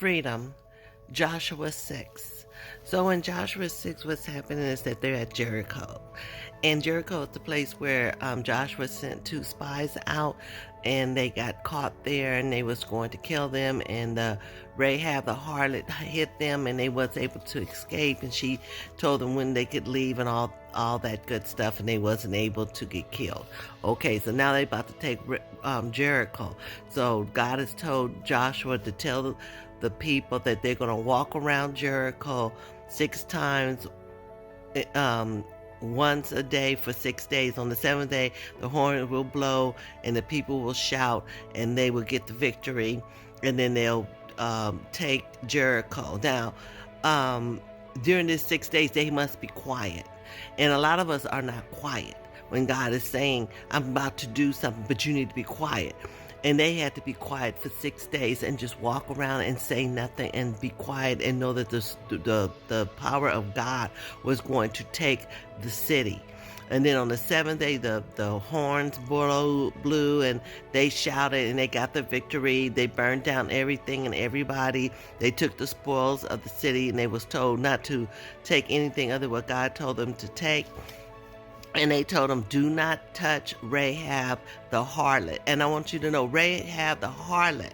freedom, Joshua 6. So in Joshua 6, what's happening is that they're at Jericho. And Jericho is the place where Joshua sent 2 spies out, and they got caught there, and they was going to kill them. And Rahab the harlot hit them, and they was able to escape. And she told them when they could leave and all that good stuff, and they wasn't able to get killed. Okay, so now they about to take Jericho. So God has told Joshua to tell the people that they're going to walk around Jericho 6 times, once a day for 6 days. On the 7th day, the horn will blow and the people will shout and they will get the victory, and then they'll take Jericho. Now, during these 6 days, they must be quiet. And a lot of us are not quiet when God is saying, I'm about to do something, but you need to be quiet. And they had to be quiet for 6 days and just walk around and say nothing and be quiet and know that the power of God was going to take the city. And then on the 7th day, the horns blew and they shouted and they got the victory. They burned down everything and everybody. They took the spoils of the city, and they was told not to take anything other than what God told them to take. And they told him, do not touch Rahab the harlot. And I want you to know, Rahab the harlot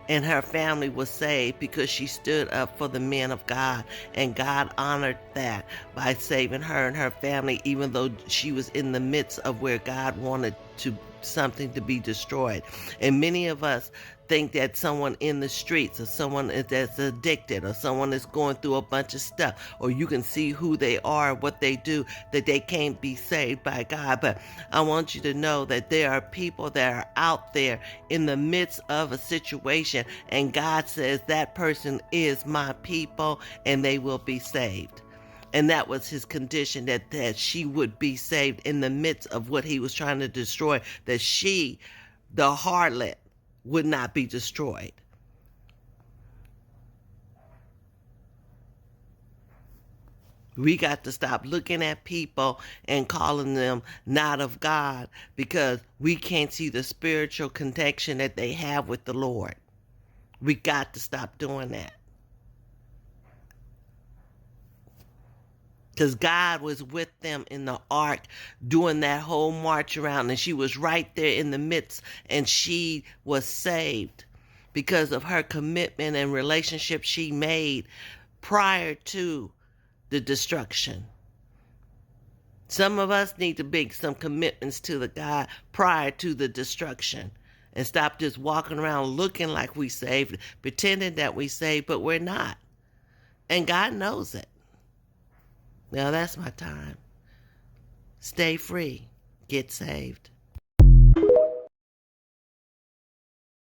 and her family was saved because she stood up for the men of God. And God honored that by saving her and her family, even though she was in the midst of where God wanted something to be destroyed. And many of us think that someone in the streets, or someone that's addicted, or someone that's going through a bunch of stuff, or you can see who they are, what they do, that they can't be saved by God. But I want you to know that there are people that are out there in the midst of a situation, and God says that person is my people and they will be saved. And that was his condition, that she would be saved in the midst of what he was trying to destroy, that she, the harlot, would not be destroyed. We got to stop looking at people and calling them not of God, because we can't see the spiritual connection that they have with the Lord. We got to stop doing that. Because God was with them in the ark doing that whole march around, and she was right there in the midst, and she was saved because of her commitment and relationship she made prior to the destruction. Some of us need to make some commitments to the God prior to the destruction, and stop just walking around looking like we saved, pretending that we saved, but we're not. And God knows it. Now that's my time. Stay free. Get saved.